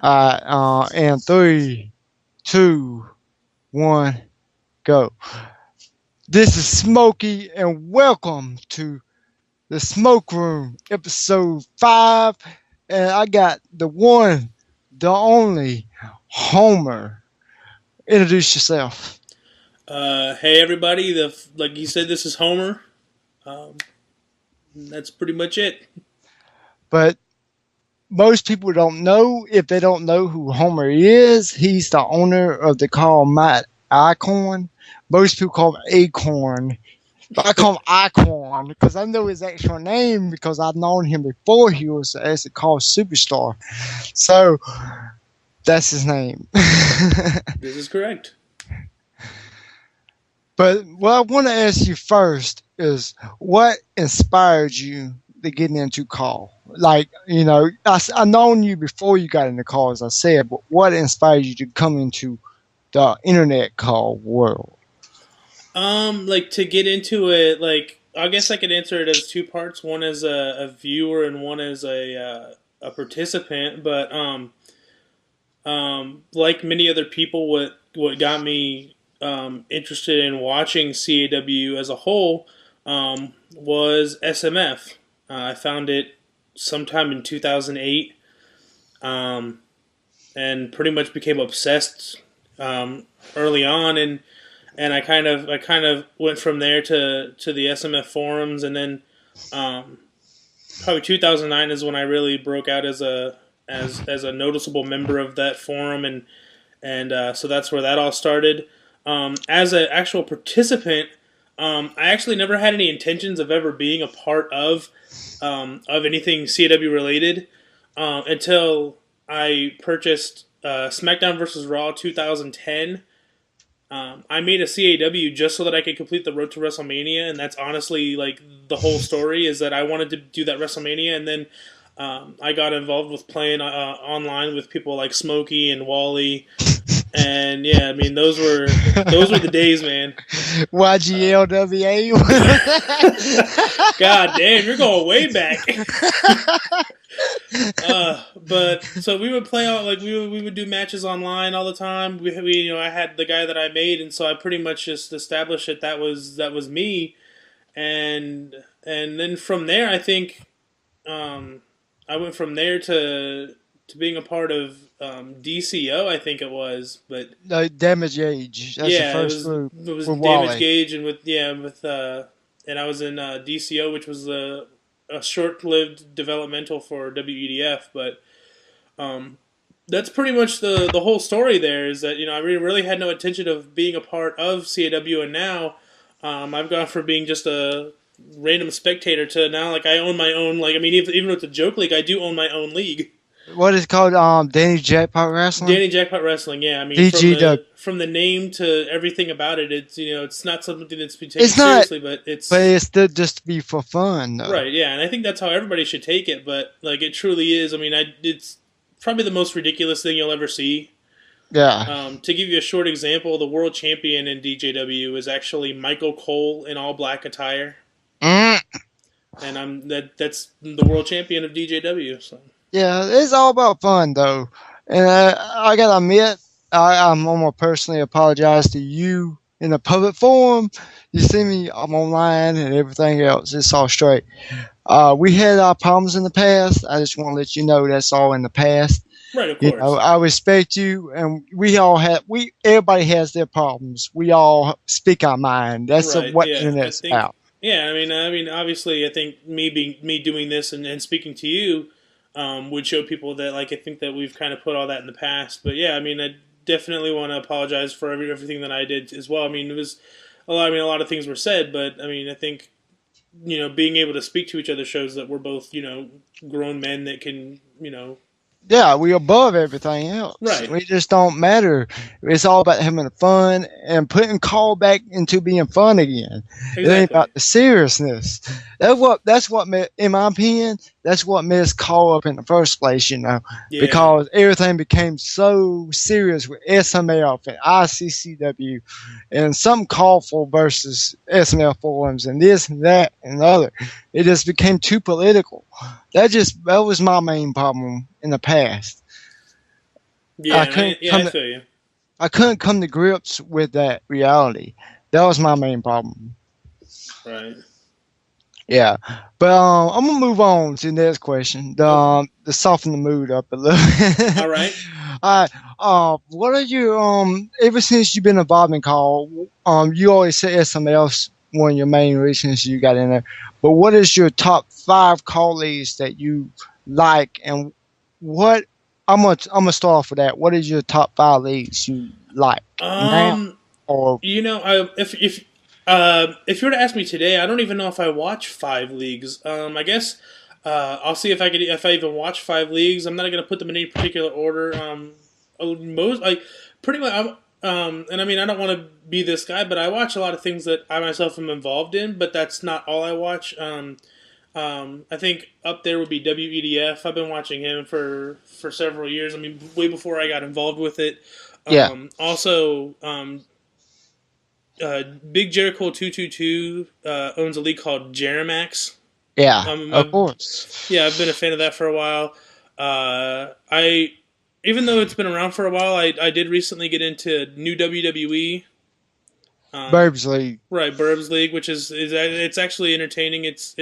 And 3, 2, 1, go. This is Smokey, and welcome to the Smoke Room, episode 5. And I got the one, the only, Homer. Introduce yourself. Hey everybody, like you said, this is Homer. That's pretty much it. But most people don't know. If they don't know who Homer is, he's the owner of the CAW eichorn. Most people call him Acorn. But I call him Eichorn because I know his actual name because I've known him before he was actually called Superstar. So that's his name. This is correct. But what I want to ask you first is what inspired you to get into CAW? Like, you know, I've known you before you got into CAW, as I said, but what inspired you to come into the internet CAW world? Like to get into it, like I guess I could answer it as two parts. One as a viewer and one as a participant. But like many other people, what got me interested in watching CAW as a whole was SMF. I found it sometime in 2008, and pretty much became obsessed early on, and I kind of went from there to the SMF forums, and then probably 2009 is when I really broke out as a noticeable member of that forum, and so that's where that all started. As an actual participant, I actually never had any intentions of ever being a part of anything CAW related until I purchased SmackDown vs. Raw 2010. I made a CAW just so that I could complete the Road to WrestleMania, and that's honestly like the whole story is that I wanted to do that WrestleMania, and then I got involved with playing online with people like Smokey and Wally. And yeah, I mean those were the days, man. YGLWA. God damn, you're going way back. But so we would play out, like we would do matches online all the time. We you know, I had the guy that I made, and so I pretty much just established that was me, and then from there I think I went from there to being a part of DCO, I think it was, but no, Damage Age. That's the first group. It was with Damage Wally. Gauge, and and I was in DCO, which was a short-lived developmental for WEDF, but that's pretty much the whole story. There is that, you know, I really had no intention of being a part of CAW, and now I've gone from being just a random spectator to now like I own my own. Like, I mean, even with the Joke League, I do own my own league. What is it called? Danny Jackpot Wrestling? Danny Jackpot Wrestling, yeah. I mean, from the name to everything about it, it's, you know, it's not something that's been taken seriously, but it's still just to be for fun, though. Right, yeah, and I think that's how everybody should take it, but like it truly is. I mean, it's probably the most ridiculous thing you'll ever see. Yeah. To give you a short example, the world champion in DJW is actually Michael Cole in all black attire. And that's the world champion of DJW, so. Yeah, it's all about fun, though. And I gotta admit, I'm gonna personally apologize to you in the public forum. You see me, I'm online and everything else. It's all straight. We had our problems in the past. I just want to let you know that's all in the past. Right, of course. You know, I respect you, and everybody has their problems. We all speak our mind. That's what internet's about. Yeah, I mean, obviously, I think me doing this and speaking to you would show people that, like, I think that we've kind of put all that in the past. But yeah, I mean, I definitely want to apologize for everything that I did as well. I mean, it was a lot of things were said, but I mean, I think, you know, being able to speak to each other shows that we're both, you know, grown men that can, you know. Yeah, we're above everything else. Right. We just don't matter. It's all about having fun and putting CAW back into being fun again. Exactly. It ain't about the seriousness. That's what in my opinion, that's what made us CAW up in the first place, you know. Yeah. Because everything became so serious with SMF and ICCW and some CAWful versus SMF forums and this and that and the other. It just became too political. That was my main problem in the past. Yeah, I feel you. I couldn't come to grips with that reality. That was my main problem. Right. Yeah, but I'm gonna move on to the next question. Okay. To soften the mood up a little. All right. All right. What are you ever since you've been involved in call? You always say SML's one of your main reasons you got in there. But what is your top 5 colleagues that you like, and what? I'm gonna start off with that. What is your top 5 leagues you like now? Um, Or if you were to ask me today, I don't even know if I watch 5 leagues. I guess I'll see if I even watch 5 leagues. I'm not going to put them in any particular order. Most like pretty much. And I mean, I don't want to be this guy, but I watch a lot of things that I myself am involved in. But that's not all I watch. I think up there would be WEDF. I've been watching him for several years. I mean, way before I got involved with it. yeah, Also, Big Jericho 222 owns a league called Jeremax. yeah, Um, of I've, course. yeah, I've been a fan of that for a while. I even though it's been around for a while, I did recently get into new WWE. Burbs League. Right, Burbs League, which is it's actually entertaining. It's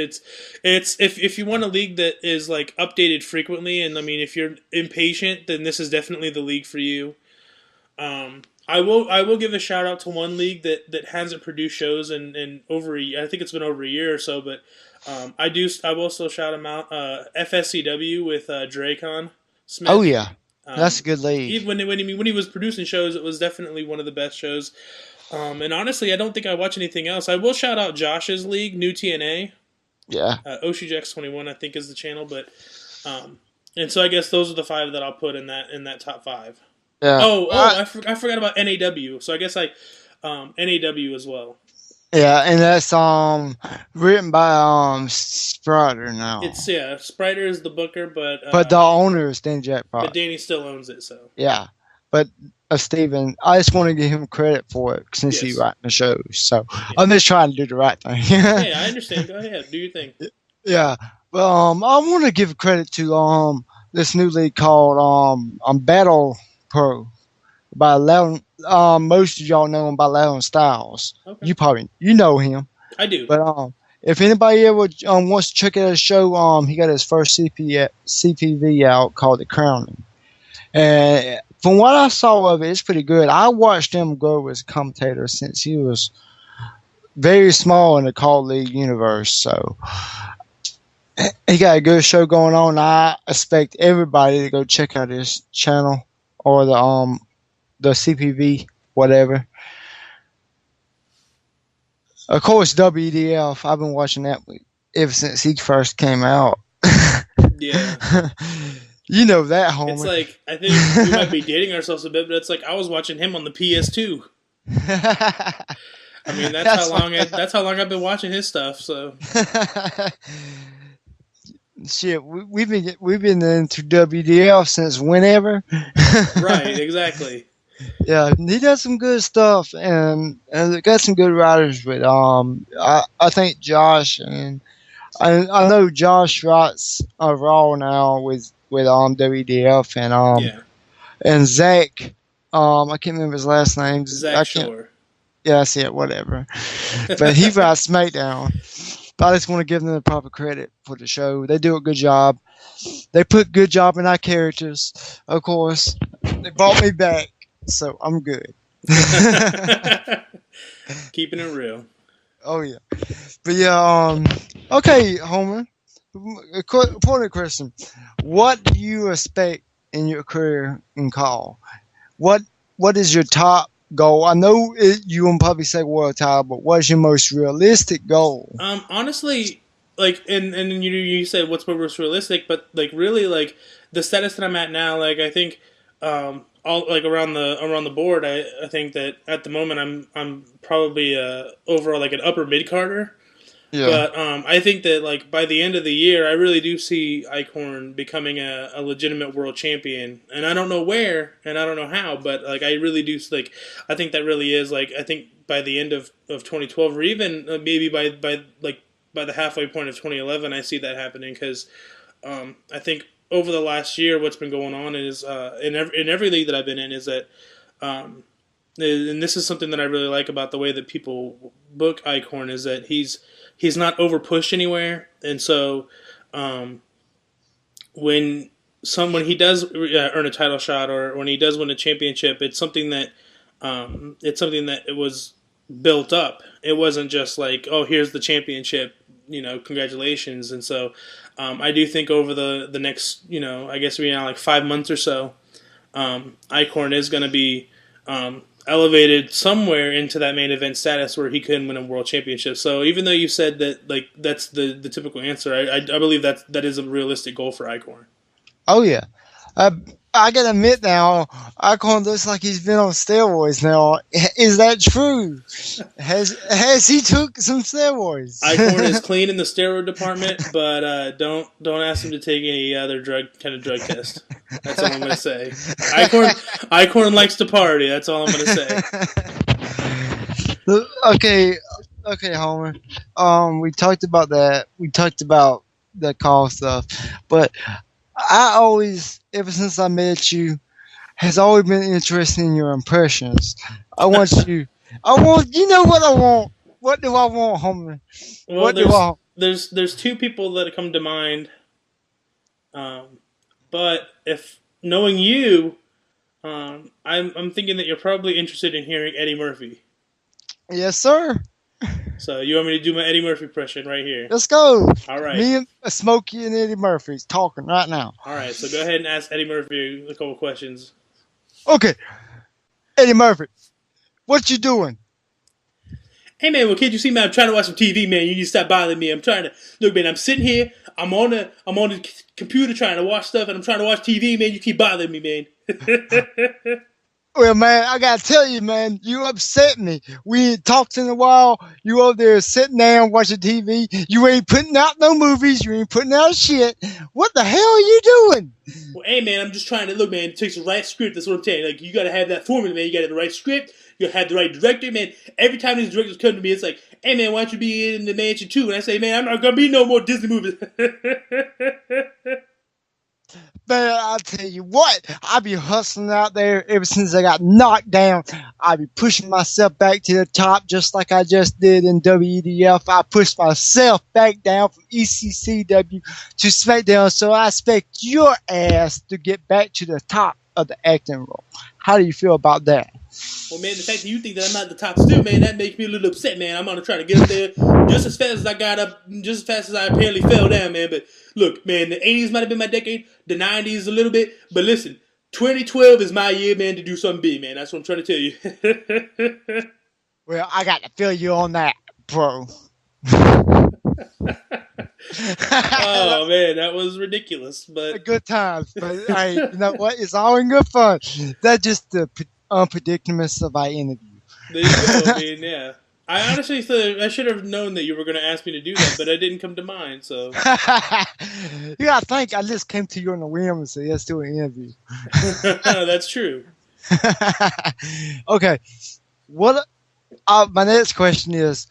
if you want a league that is like updated frequently, and I mean if you're impatient, then this is definitely the league for you. I will give a shout out to one league that hasn't produced shows in over I think it's been over a year or so, but I will still shout them out. FSCW with Dracon Oh Smith. yeah, that's a good league. Even when he was producing shows, it was definitely one of the best shows. And honestly, I don't think I watch anything else. I will shout out Josh's league, New TNA. Yeah. OCJX21, I think, is the channel, but and so I guess those are the 5 that I'll put in that top 5. Yeah. I forgot about NAW. So I guess NAW as well. Yeah, and that's written by Sprotter now. It's Spriter is the booker, but the owner is Dan Jackpot. But Danny still owns it, so yeah. But Steven, I just want to give him credit for it since he writing the shows. So I'm just trying to do the right thing. Hey, I understand. Go ahead, do your thing. Yeah. Well, I want to give credit to this new league called Battle Pro by Leon. Most of y'all know him by Leon Styles. Okay. You know him. I do. But if anybody ever wants to check out his show, he got his first CPV out called The Crowning. And from what I saw of it, it's pretty good. I watched him grow as a commentator since he was very small in the Call League universe. So he got a good show going on. I expect everybody to go check out his channel or the CPV, whatever. Of course, WDF. I've been watching that ever since he first came out. Yeah. You know that, homie. It's like, I think we might be dating ourselves a bit, but it's like I was watching him on the PS2. I mean, that's how long I've been watching his stuff. So shit, we've been into WDF since whenever. Right, exactly. Yeah, he does some good stuff, and got some good writers. But I think Josh and I know Josh writes Raw now with WDF and Zach. I can't remember his last name. Zach Shore. Yeah, that's it. Whatever. But he writes SmackDown. But I just want to give them the proper credit for the show. They do a good job. They put good job in our characters. Of course, they brought me back, so I'm good. Keeping it real. Oh yeah, but yeah. Okay, Homer. Important question. What do you expect in your career in call? What is your top goal? I know you won't probably say world title, but what's your most realistic goal? Honestly, like, and you said what's most realistic, but like really, like the status that I'm at now, like I think, all like around the board, I think that at the moment I'm probably over like an upper mid carder. Yeah. But I think that like by the end of the year, I really do see Eichorn becoming a legitimate world champion, and I don't know where and I don't know how, but like I really do like I think that really is like I think by the end of 2012 or even maybe by the halfway point of 2011, I see that happening because I think over the last year, what's been going on is in every league that I've been in is that, and this is something that I really like about the way that people book Eichorn is that he's not over pushed anywhere, and so when he does earn a title shot or when he does win a championship, it's something that it was built up. It wasn't just like, oh, here's the championship, congratulations. And so I do think over the next, I guess like 5 months or so, Eichorn is going to be elevated somewhere into that main event status where he could win a world championship. So even though you said that like that's the typical answer, I believe that is a realistic goal for Eichorn. Oh yeah, I gotta admit now, Eichorn looks like he's been on steroids now. Is that true? Has he took some steroids? Eichorn is clean in the steroid department, but don't ask him to take any other drug test. That's all I'm gonna say. Eichorn likes to party. That's all I'm gonna say. Okay, Homer. We talked about that. We talked about the call stuff, but I always, ever since I met you, has always been interested in your impressions. You know what I want. What do I want, Homer? Well, there's two people that come to mind. But if knowing you, I'm thinking that you're probably interested in hearing Eddie Murphy. Yes, sir. So you want me to do my Eddie Murphy impression right here? Let's go. All right. Me and Smokey and Eddie Murphy's talking right now. All right. So go ahead and ask Eddie Murphy a couple questions. Okay. Eddie Murphy, what you doing? Hey man, well can't you see me? I'm trying to watch some TV, man. You need to stop bothering me. I'm trying to look, man. I'm sitting here. I'm on the computer trying to watch stuff, and I'm trying to watch TV, man. You keep bothering me, man. Well, man, I gotta tell you, man, you upset me. We ain't talked in a while. You over there sitting down watching TV. You ain't putting out no movies. You ain't putting out shit. What the hell are you doing? Well, hey, man, I'm just trying to look, man. It takes the right script. That's what I'm saying. Like, you gotta have that formula, man. You gotta have the right script. You gotta have the right director, man. Every time these directors come to me, it's like, hey, man, why don't you be in the Mansion 2? And I say, man, I'm not gonna be no more Disney movies. Man, I'll tell you what, I be hustling out there ever since I got knocked down. I be pushing myself back to the top just like I just did in WEDF. I pushed myself back down from ECCW to SmackDown, so I expect your ass to get back to the top of the acting role. How do you feel about that? Well, man, the fact that you think that I'm not the top still, man, that makes me a little upset, man. I'm gonna try to get up there just as fast as I got up, just as fast as I apparently fell down, man. But look, man, the 80s might have been my decade, the 90s a little bit, but listen, 2012 is my year, man, to do something big, man. That's what I'm trying to tell you. Well, I got to feel you on that, bro. Oh man, that was ridiculous, but good times. But hey, you know what? It's all in good fun. That's just the unpredictableness of our interview. There you go. I mean, yeah. I honestly thought I should have known that you were going to ask me to do that, but I didn't come to mind. So you gotta think I just came to you on the whim and said, let's do an interview. That's true. Okay. What? My next question is,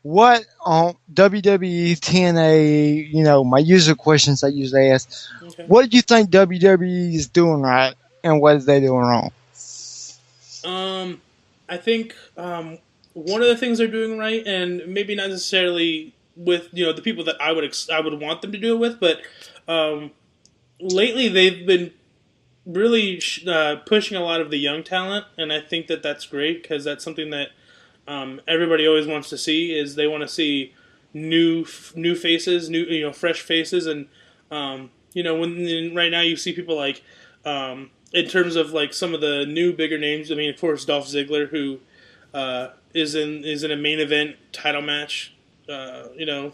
what on WWE TNA? You know, my usual questions I usually ask. Okay. What do you think WWE is doing right, and what is they doing wrong? I think one of the things they're doing right, and maybe not necessarily with the people that I would want them to do it with, but lately they've been really pushing a lot of the young talent, and I think that that's great because that's something that everybody always wants to see. Is they want to see new faces, fresh faces, and when right now you see people like. In terms of like some of the new bigger names, I mean, of course, Dolph Ziggler, who is in a main event title match, tonight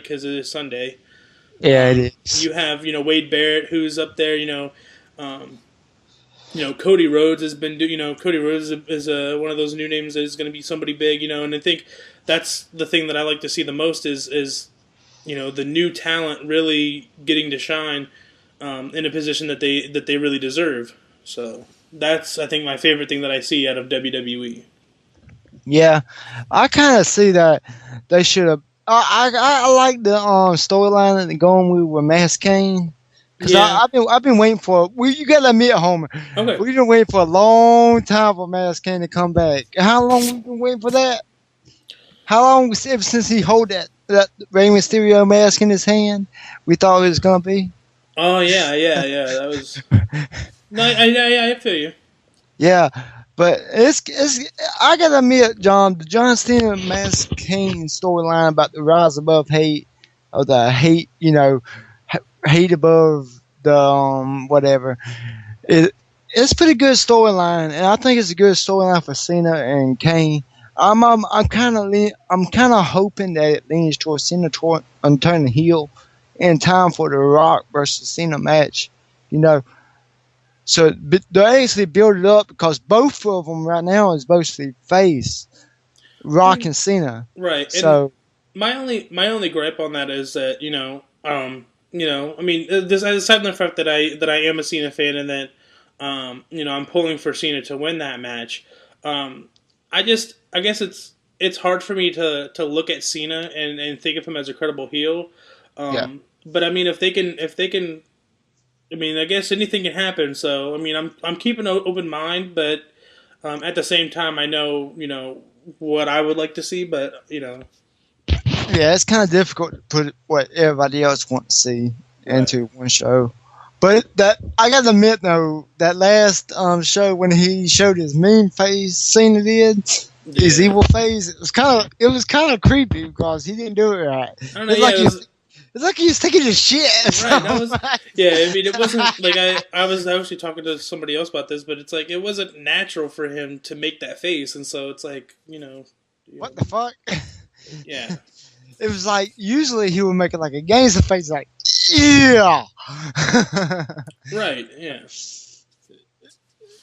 because it is Sunday. Yeah, it is. You have Wade Barrett, who's up there. Cody Rhodes has been Cody Rhodes is one of those new names that is going to be somebody big. And I think that's the thing that I like to see the most is the new talent really getting to shine. In a position that they really deserve. So that's, I think, my favorite thing that I see out of WWE. Yeah, I kind of see that they should have. I like the storyline that they're going with Mass Kane. Because I've been waiting for you gotta admit, Homer. Okay. We've been waiting for a long time for Mass King to come back. How long we been waiting for that? How long ever since he hold that Rey Mysterio mask in his hand? We thought it was gonna be. Oh yeah. That was. No, I feel you. Yeah, but it's I gotta admit, John, the John Cena Mask King storyline about the rise above hate, or the hate, hate above the whatever. It's pretty good storyline, and I think it's a good storyline for Cena and Kane. I'm kind of hoping that it leans towards Cena turning heel in time for the Rock versus Cena match. So they actually build it up because both of them right now is mostly face, Rock and Cena. Right. So and my only gripe on that is that I mean, this aside from the fact that I am a Cena fan and that I'm pulling for Cena to win that match. I guess it's hard for me to look at Cena and think of him as a credible heel. Yeah. But I mean, if they can, I mean, I guess anything can happen. So I mean, I'm keeping an open mind, but at the same time, I know what I would like to see, but Yeah, it's kind of difficult to put what everybody else wants to see into one show. But that I gotta admit though, that last show when he showed his mean face, Cena did his evil face, it was kind of creepy because he didn't do it right. I don't know. It's like he was taking his shit. Right. I mean, it wasn't like I was actually talking to somebody else about this, but it's like it wasn't natural for him to make that face, and so it's like what the fuck? Yeah. It was like usually he would make it like a gangster face, like yeah. Right. Yeah.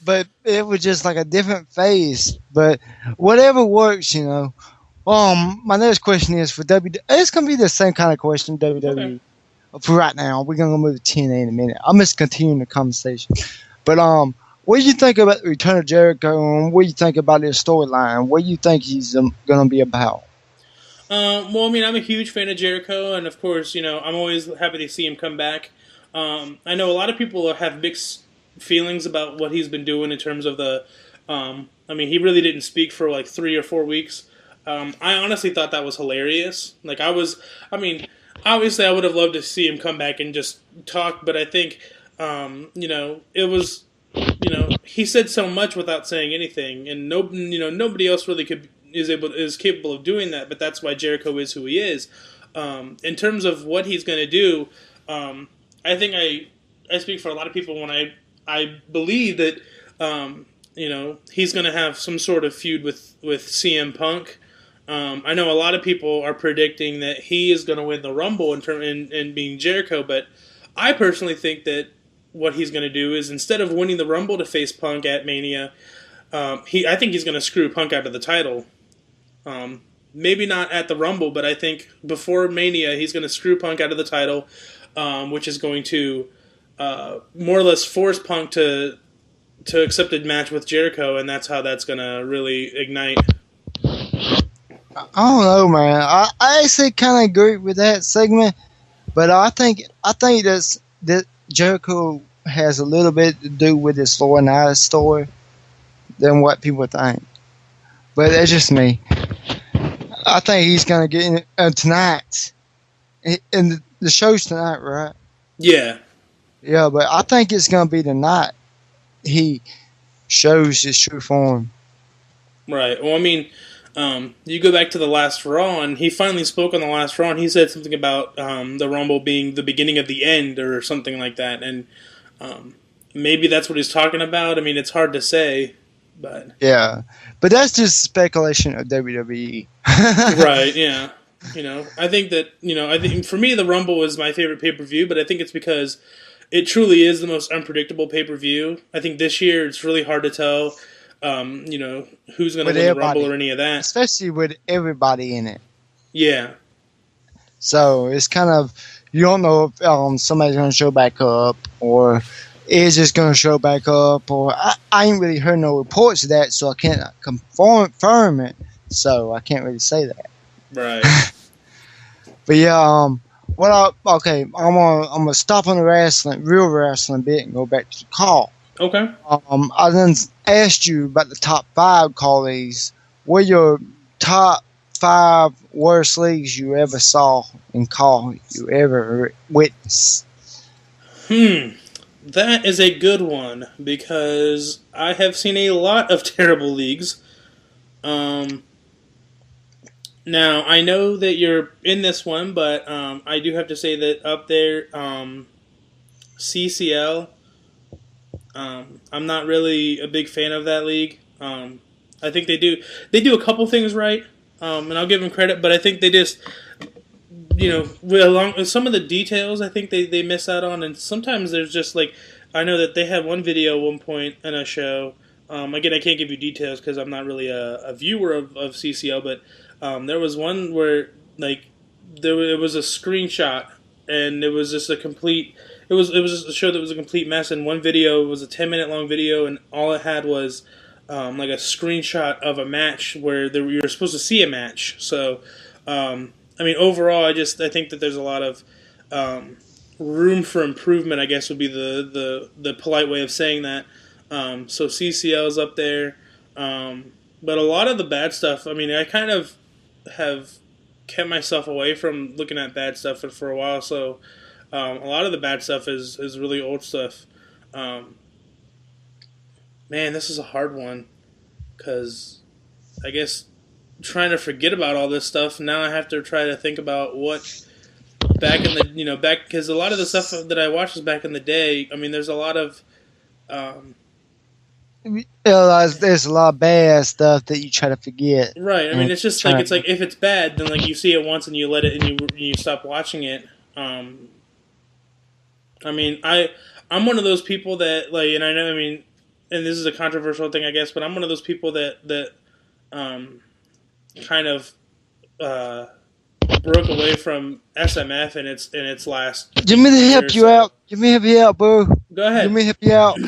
But it was just like a different face. But whatever works, My next question is for WWE. It's gonna be the same kind of question, WWE. Okay. For right now, we're gonna move to TNA in a minute. I'm just continuing the conversation. But what do you think about the return of Jericho, and what do you think about his storyline? What do you think he's gonna be about? Well, I mean, I'm a huge fan of Jericho, and of course, I'm always happy to see him come back. I know a lot of people have mixed feelings about what he's been doing in terms of the. I mean, he really didn't speak for like 3 or 4 weeks. I honestly thought that was hilarious. Like, obviously, I would have loved to see him come back and just talk, but I think, it was, he said so much without saying anything, and nobody else really is capable of doing that. But that's why Jericho is who he is. In terms of what he's going to do, I think I speak for a lot of people when I believe that he's going to have some sort of feud with CM Punk. I know a lot of people are predicting that he is going to win the Rumble in being Jericho, but I personally think that what he's going to do is instead of winning the Rumble to face Punk at Mania, I think he's going to screw Punk out of the title. Maybe not at the Rumble, but I think before Mania he's going to screw Punk out of the title, which is going to more or less force Punk to accept a match with Jericho, and that's how that's going to really ignite. I don't know, man. I actually kind of agree with that segment, but I think that Jericho has a little bit to do with his Laurinaitis story than what people think. But that's just me. I think he's gonna get in tonight, and the show's tonight, right? Yeah. Yeah, but I think it's gonna be the night he shows his true form. Right. Well, I mean. You go back to the last Raw, and he finally spoke on the last Raw, and he said something about the Rumble being the beginning of the end or something like that, and maybe that's what he's talking about. I mean, it's hard to say, but... Yeah, but that's just speculation of WWE. Right, yeah. I think that, I think for me, the Rumble is my favorite pay-per-view, but I think it's because it truly is the most unpredictable pay-per-view. I think this year it's really hard to tell... who's going to win the Rumble or any of that. Especially with everybody in it. Yeah. So it's kind of, you don't know if somebody's going to show back up or is just going to show back up, or I ain't really heard no reports of that, so I can't confirm it. So I can't really say that. Right. But yeah, Okay, I'm gonna stop on the real wrestling bit, and go back to the call. Okay. I then asked you about the top 5 call leagues. What are your top 5 worst leagues you ever saw in call you ever witnessed? That is a good one because I have seen a lot of terrible leagues. Um, Now I know that you're in this one, but I do have to say that up there, CCL. I'm not really a big fan of that league. I think they do a couple things right, and I'll give them credit. But I think they just along with some of the details, I think they miss out on, and sometimes there's just like I know that they had one video at one point in a show. Again, I can't give you details because I'm not really a viewer of CCL, but there was one where like it was a screenshot, and it was just a complete. It was just a show that was a complete mess. And one video was a 10-minute long video, and all it had was like a screenshot of a match where you were supposed to see a match. So, I mean, overall, I think that there's a lot of room for improvement. I guess would be the polite way of saying that. So CCL is up there, but a lot of the bad stuff. I mean, I kind of have kept myself away from looking at bad stuff for a while. So. A lot of the bad stuff is really old stuff. Man, this is a hard one because I guess trying to forget about all this stuff. Now I have to try to think about what back in the back because a lot of the stuff that I watched was back in the day. I mean, there's a lot of There's a lot of bad stuff that you try to forget. Right. I mean, it's just like if it's bad, then like you see it once and you let it and you stop watching it. I mean, I'm one of those people that like, and I know, I mean, and this is a controversial thing, I guess, but I'm one of those people that kind of broke away from SMF in its last. Let me help you out. Let me help you out, bro. Go ahead. Let me help you out.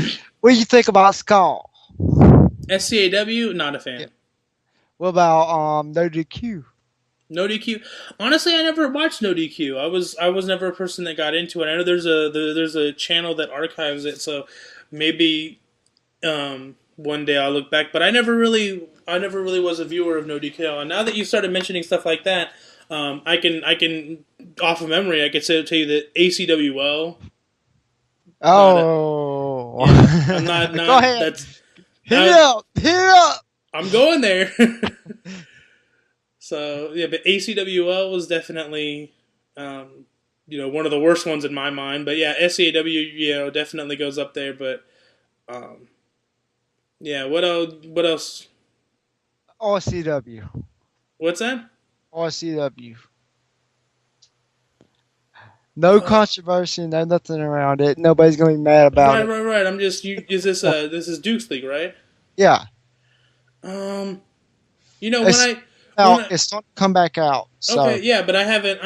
What do you think about CAW? SCAW, not a fan. Yeah. What about No DQ? No DQ. Honestly, I never watched No DQ. I was never a person that got into it. I know there's a channel that archives it, so maybe one day I'll look back. But I never really was a viewer of No DQ. And now that you started mentioning stuff like that, I can off of memory I could tell you that ACWL. Oh, I'm not. Go ahead. That's hit up. I'm going there. So yeah, but ACWL was definitely, one of the worst ones in my mind. But yeah, SCAW, definitely goes up there. But yeah, what else? RCW. What's that? RCW. No controversy, no nothing around it. Nobody's gonna be mad about it. Right. I'm just. Is this this is Duke's League, right? Yeah. It's starting to come back out. So. Okay, yeah, but I haven't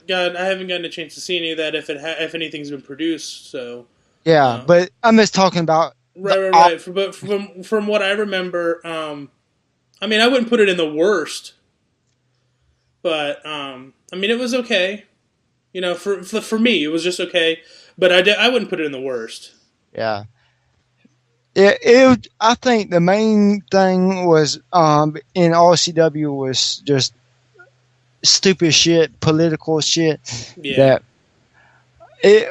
gotten a chance to see any of that if anything's been produced. So yeah, but I'm just talking about right. But from what I remember, I mean, I wouldn't put it in the worst, but I mean, it was okay. For me, it was just okay, but I wouldn't put it in the worst. Yeah. I think the main thing was in RCW was just stupid shit, political shit. Yeah.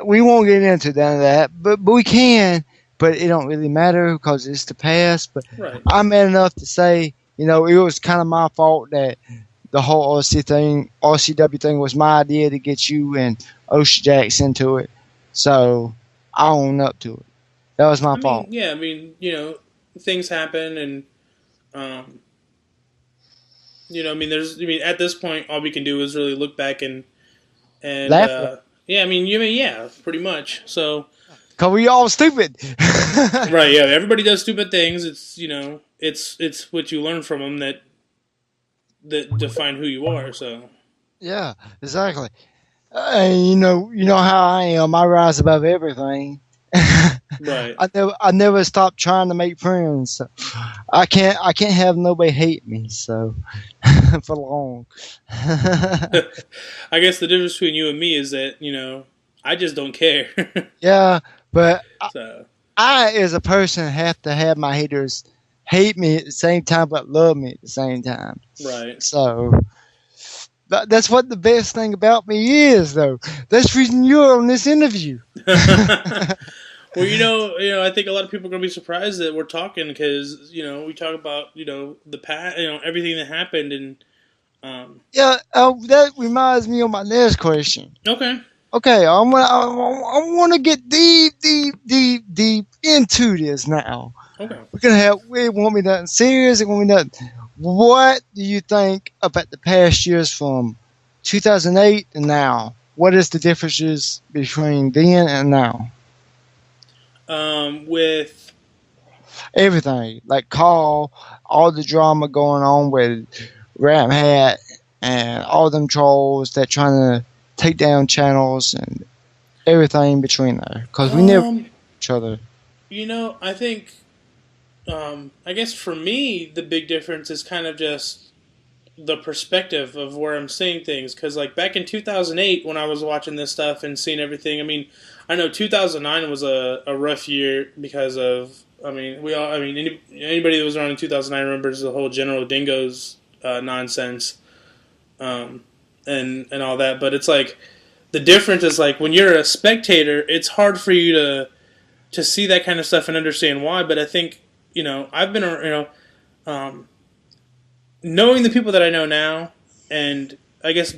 We won't get into none of that, but we can. But it don't really matter because it's the past. But right. I'm man enough to say, it was kind of my fault that the whole RCW thing was my idea to get you and Ocean Jacks into it. So I own up to it. That was my fault. Yeah, I mean, things happen, and I mean, at this point, all we can do is really look back and laugh. Yeah, pretty much. So, cause we all stupid. Right? Yeah, everybody does stupid things. It's it's what you learn from them that define who you are. So. Yeah, exactly. You know how I am. I rise above everything. Right. I never stopped trying to make friends. So I can't have nobody hate me. So for long. I guess the difference between you and me is that I just don't care. Yeah, but So I, as a person, have to have my haters hate me at the same time, but love me at the same time. right. So that's what the best thing about me is, though. That's the reason you're on this interview. Well, I think a lot of people are going to be surprised that we're talking because we talk about the past, everything that happened, and Yeah, that reminds me of my next question. okay, Okay, I want to get deep into this now. okay. We want me nothing serious. We want me nothing. What do you think about the past years from 2008 and now? What is the differences between then and now? With Everything like all the drama going on with Ram Hat and all them trolls that trying to take down channels and everything between there because we never each other. I think I guess for me the big difference is kind of just the perspective of where I'm seeing things because like back in 2008 when I was watching this stuff and seeing everything, I mean, I know 2009 was a rough year because of anybody that was around in 2009 remembers the whole General Dingoes nonsense and all that, but it's like the difference is like when you're a spectator it's hard for you to see that kind of stuff and understand why, but I think I've been knowing the people that I know now, and I guess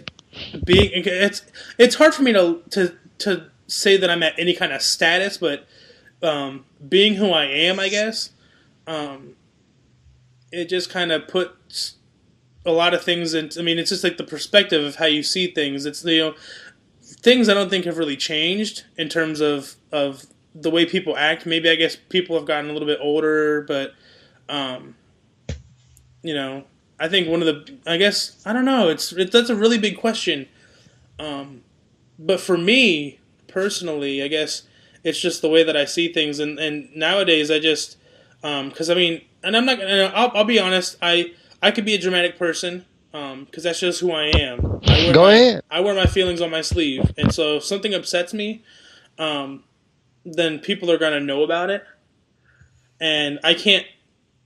it's hard for me to say that I'm at any kind of status, but being who I am, I guess, it just kind of puts a lot of things in. I mean, it's just like the perspective of how you see things. It's things I don't think have really changed in terms of the way people act. Maybe I guess people have gotten a little bit older, but I think one of the, I guess, I don't know. That's a really big question. But for me personally, I guess it's just the way that I see things. And nowadays I just, cause I mean, and I'm not gonna, I'll be honest. I could be a dramatic person. Cause that's just who I am. Go ahead. I wear my feelings on my sleeve. And so if something upsets me, then people are going to know about it. And I can't,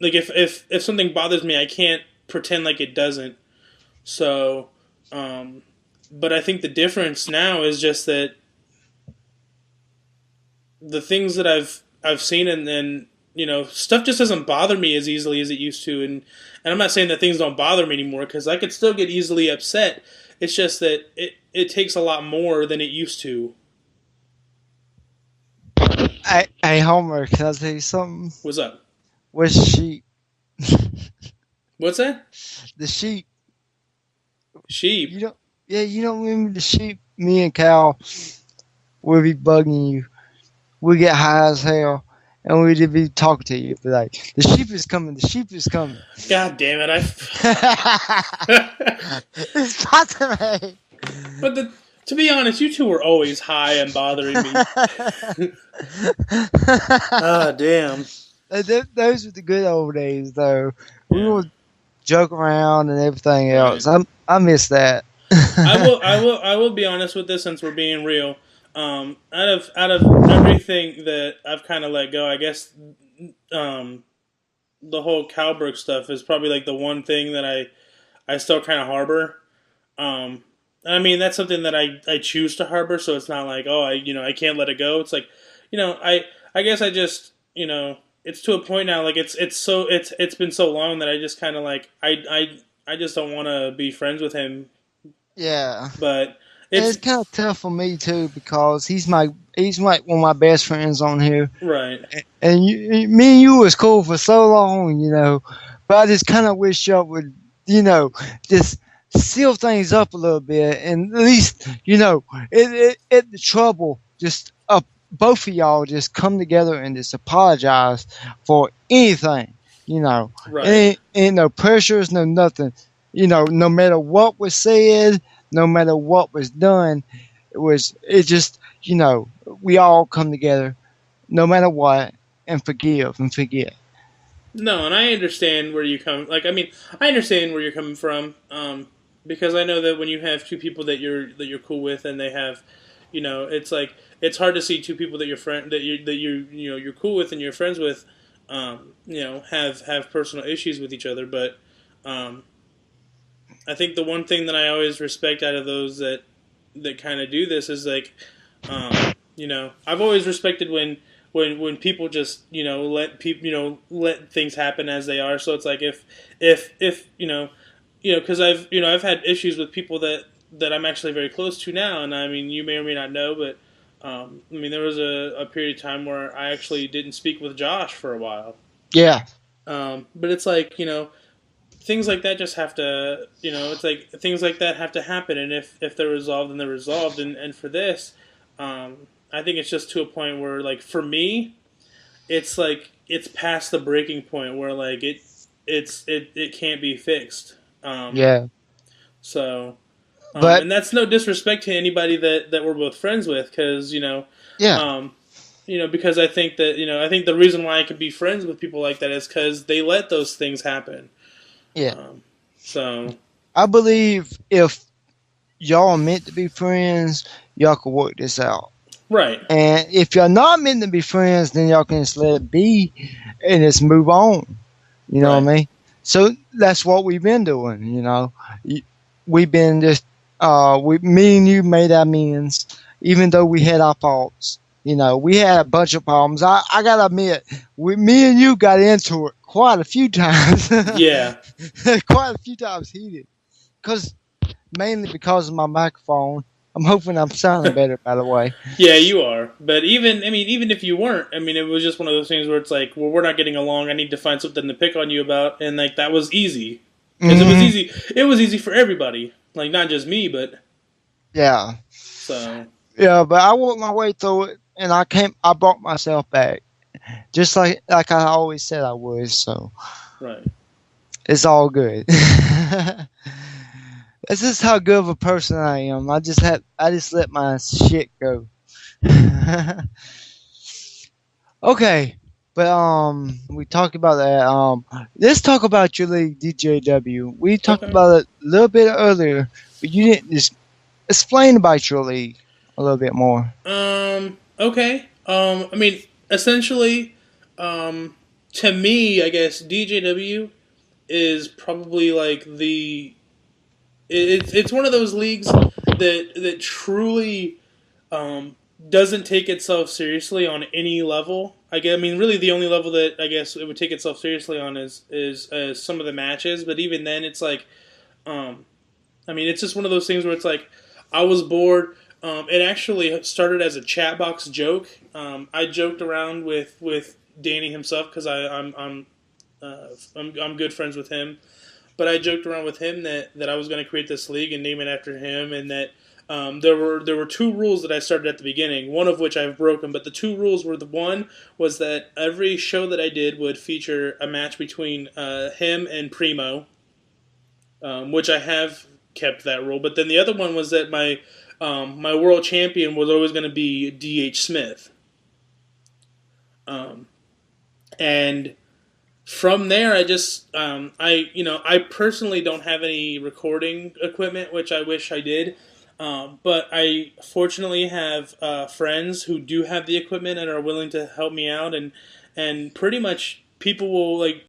like, if something bothers me, I can't pretend like it doesn't. So, but I think the difference now is just that the things that I've seen and stuff just doesn't bother me as easily as it used to. And I'm not saying that things don't bother me anymore because I could still get easily upset. It's just that it takes a lot more than it used to. Hey, Homer, can I tell you something? What's up? Where's the sheep? What's that? The sheep. Sheep. You don't remember the sheep? Me and Cal would be bugging you. We get high as hell, and we'd be talking to you. Be like, the sheep is coming. The sheep is coming. God damn it! It's possible. But to be honest, you two were always high and bothering me. Ah, damn. Those were the good old days, though. We would joke around and everything else. I miss that. I will be honest with this since we're being real. Out of everything that I've kind of let go, I guess the whole Cowbrook stuff is probably like the one thing that I still kind of harbor. I mean that's something that I choose to harbor, so it's not like I can't let it go. It's like I guess I just it's to a point now like it's been so long that I just kind of like I just don't want to be friends with him. Yeah, but it's kind of tough for me too because he's like one of my best friends on here. Right. And me and you was cool for so long, but I just kind of wish y'all would, just seal things up a little bit and at least, the trouble, just both of y'all just come together and just apologize for anything, Right. Ain't no pressures, no nothing, no matter what was said, no matter what was done, we all come together no matter what, and forgive and forget. No, and I understand where you come. Like, I mean, I understand where you're coming from. Because I know that when you have two people that you're cool with, and they have, it's like it's hard to see two people that you're cool with and you're friends with, have personal issues with each other. But um, I think the one thing that I always respect out of those that kind of do this is like, I've always respected when people just let people let things happen as they are. So it's like if because I've had issues with people that I'm actually very close to now, and I mean you may or may not know, but I mean there was a period of time where I actually didn't speak with Josh for a while. Yeah, But it's like things like that just have to it's like things like that have to happen, and if they're resolved, then they're resolved, and for this, I think it's just to a point where like for me, it's like it's past the breaking point where like it can't be fixed. Um, yeah, so, but and that's no disrespect to anybody that we're both friends with, because yeah, um, because I think that I think the reason why I can be friends with people like that is because they let those things happen. yeah. Um, so, I believe if y'all are meant to be friends, y'all can work this out. right, And if y'all not meant to be friends, then y'all can just let it be and just move on. You know what right, I mean? So that's what we've been doing. We've been just me and you made amends, even though we had our faults. We had a bunch of problems. I gotta admit, me and you got into it quite a few times, yeah. quite a few times heated, because mainly because of my microphone. I'm hoping I'm sounding better, by the way. Yeah, you are. But even if you weren't, I mean, it was just one of those things where it's like, well, we're not getting along. I need to find something to pick on you about, and like that was easy because it was Hmm. easy. It was easy for everybody, like not just me, but Yeah, so yeah, but I worked my way through it, and I came. I brought myself back, just like I always said I would. So right. it's all good. This is how good of a person I am. I just let my shit go. Okay, but we talked about that. Let's talk about your league, DJW. We talked Okay. about it a little bit earlier, but you didn't just explain about your league a little bit more. Okay. I mean, essentially, um, to me, I guess DJW is probably like it's one of those leagues that truly um, doesn't take itself seriously on any level. I mean, really, the only level that I guess it would take itself seriously on is some of the matches. But even then, it's like, um, I mean, it's just one of those things where it's like, I was bored. It actually started as a chat box joke. I joked around with Danny himself because I'm good friends with him. But I joked around with him that I was going to create this league and name it after him, and that there were two rules that I started at the beginning. One of which I've broken, but the two rules were the one was that every show that I did would feature a match between him and Primo, which I have kept that rule. But then the other one was that my world champion was always going to be D.H. Smith, um, and from there, I just I personally don't have any recording equipment, which I wish I did. But I fortunately have friends who do have the equipment and are willing to help me out, and pretty much people will like